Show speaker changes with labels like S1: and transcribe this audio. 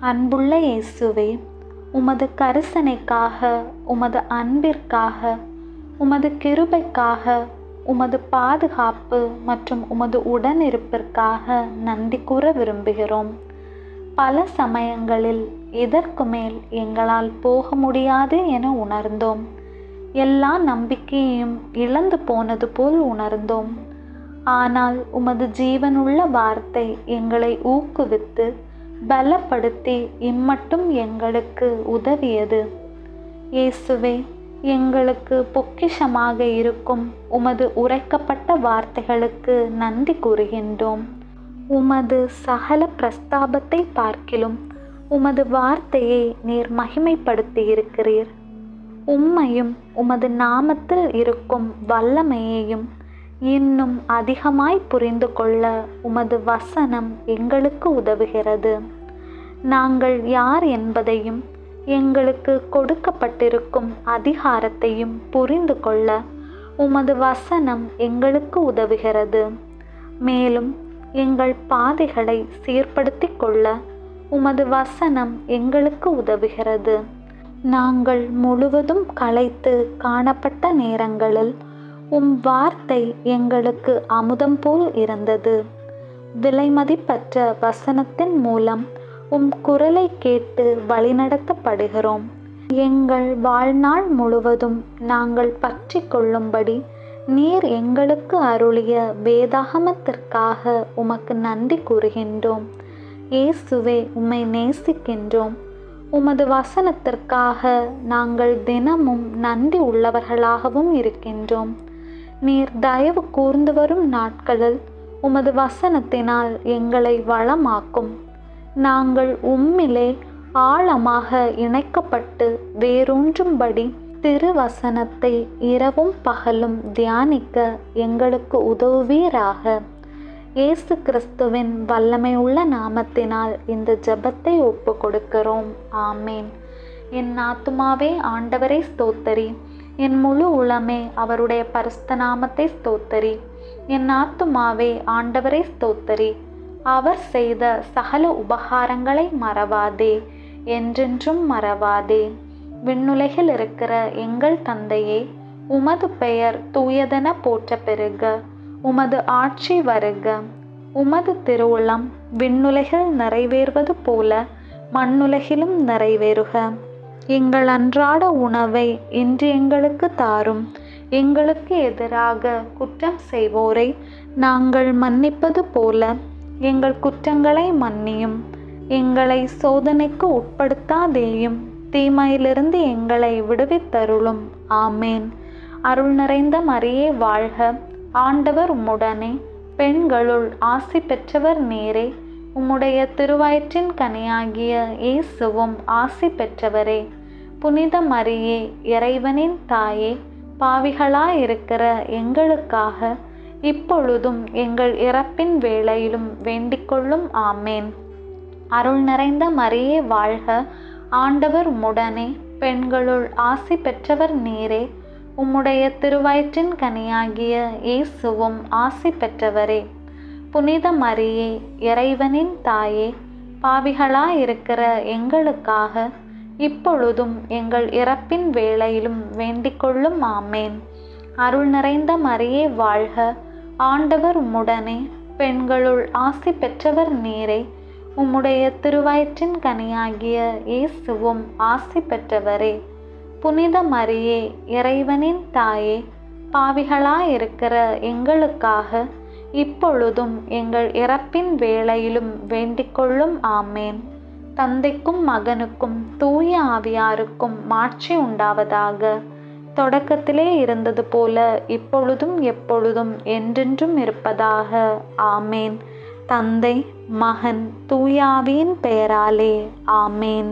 S1: அன்புள்ள இயேசுவே, உமது கரிசனைக்காக, உமது அன்பிற்காக, உமது கிருபைக்காக, உமது பாதுகாப்பு மற்றும் உமது உடனிருப்பிற்காக நன்றி கூற விரும்புகிறோம். பல சமயங்களில் இதற்கு மேல் எங்களால் போக முடியாது என உணர்ந்தோம். எல்லா நம்பிக்கையையும் இழந்து போனது போல் உணர்ந்தோம். ஆனால் உமது ஜீவனுள்ள வார்த்தை எங்களை ஊக்குவித்து பலப்படுத்தி இம்மட்டும் எங்களுக்கு உதவியது. இயேசுவே, எங்களுக்கு பொக்கிஷமாக இருக்கும் உமது உரைக்கப்பட்ட வார்த்தைகளுக்கு நன்றி கூறுகின்றோம். உமது சகல பிரஸ்தாபத்தை பார்க்கிலும் உமது வார்த்தையை நீர் மகிமைப்படுத்தி இருக்கிறீர். உம்மையும் உமது நாமத்தில் இருக்கும் வல்லமையையும் இன்னும் அதிகமாய் புரிந்து கொள்ள உமது வசனம் எங்களுக்கு உதவுகிறது. நாங்கள் யார் என்பதையும் எங்களுக்கு கொடுக்கப்பட்டிருக்கும் அதிகாரத்தையும் புரிந்து கொள்ள உமது வசனம் எங்களுக்கு உதவுகிறது. மேலும் எங்கள் பாதைகளை சீர்படுத்தி கொள்ள உமது வசனம் எங்களுக்கு உதவுகிறது. நாங்கள் முழுவதும் களைத்து காணப்பட்ட நேரங்களில் வார்த்தை எங்களுக்கு அமுதம் போல் இருந்தது. விலைமதிப்பற்ற வசனத்தின் மூலம் குரலை கேட்டு வழிநடத்தப்படுகிறோம். எங்கள் வாழ்நாள் முழுவதும் நாங்கள் பற்றி கொள்ளும்படி நீர் எங்களுக்கு அருளிய வேதாகமத்திற்காக உமக்கு நன்றி கூறுகின்றோம். இயேசுவே, உம்மை நேசிக்கின்றோம். உமது வசனத்திற்காக நாங்கள் தினமும் நன்றி உள்ளவர்களாகவும் இருக்கின்றோம். நீர் தயவு கூர்ந்து வரும் நாட்களில் உமது வசனத்தினால் எங்களை வளமாக்கும். நாங்கள் உம்மிலே ஆழமாக இணைக்கப்பட்டு வேரூன்றும்படி திருவசனத்தை இரவும் பகலும் தியானிக்க எங்களுக்கு உதவுவீராக. இயேசு கிறிஸ்துவின் வல்லமையுள்ள நாமத்தினால் இந்த ஜெபத்தை ஒப்பு கொடுக்கிறோம். ஆமேன். என் ஆத்துமாவே ஆண்டவரை ஸ்தோத்தரி, என் முழு உளமே அவருடைய பரிசுத்த நாமத்தை ஸ்தோத்தரி. என் ஆத்துமாவே ஆண்டவரை ஸ்தோத்தரி, அவர் செய்த சகல உபகாரங்களை மறவாதே, என்றென்றும் மறவாதே. விண்ணுலகில் இருக்கிற எங்கள் தந்தையே, உமது பெயர் தூயதென போற்ற பெறுக. உமது ஆட்சி வருக. உமது திருவுளம் விண்ணுலகில் நிறைவேறுவது போல மண்ணுலகிலும் நிறைவேறுக. எங்கள் அன்றாட உணவை இன்று எங்களுக்கு தாரும். எங்களுக்கு எதிராக குற்றம் செய்வோரை நாங்கள் மன்னிப்பது போல எங்கள் குற்றங்களை மன்னியும். எங்களை சோதனைக்கு உட்படுத்தாதேயும், தீமையிலிருந்து எங்களை விடுவித்தருளும். ஆமேன். அருள் நிறைந்த மரியே வாழ்க. ஆண்டவர் உம்முடனே, பெண்களுள் ஆசி பெற்றவர் நீரே. உம்முடைய திருவயிற்றின் கனியாகிய இயேசுவும் ஆசி பெற்றவரே. புனித மரியே, இறைவனின் தாயே, பாவிகளாயிருக்கிற எங்களுக்காக இப்பொழுதும் எங்கள் இறப்பின் வேளையிலும் வேண்டிக்கொள்ளும். ஆமேன். அருள் நிறைந்த மரியே வாழ்க. ஆண்டவர் உம்முடனே, பெண்களுள் ஆசி பெற்றவர் நீரே. உம்முடைய திருவயிற்றின் கனியாகிய இயேசுவும் ஆசி பெற்றவரே. புனித மரியே, இறைவனின் தாயே, பாவிகளாயிருக்கிற எங்களுக்காக இப்பொழுதும் எங்கள் இறப்பின் வேளையிலும் வேண்டிக்கொள்ளும். ஆமேன். அருள் நிறைந்த மரியே வாழ்க. ஆண்டவர் உம்முடனே, பெண்களுள் ஆசி பெற்றவர் நீரே. உம்முடைய திருவயிற்றின் கனியாகிய இயேசுவும் ஆசி பெற்றவரே. புனித மரியே, இறைவனின் தாயே, பாவிகளாயிருக்கிற எங்களுக்காக இப்பொழுதும் எங்கள் இறப்பின் வேளையிலும் வேண்டிக்கொள்ளும். ஆமேன். தந்தைக்கும் மகனுக்கும் தூய ஆவியாருக்கும் மாட்சி உண்டாவதாக. தொடக்கத்திலே இருந்தது போல இப்பொழுதும் எப்பொழுதும் என்றென்றும் இருப்பதாக. ஆமேன். தந்தை, மகன், தூய ஆவியின் பெயராலே. ஆமேன்.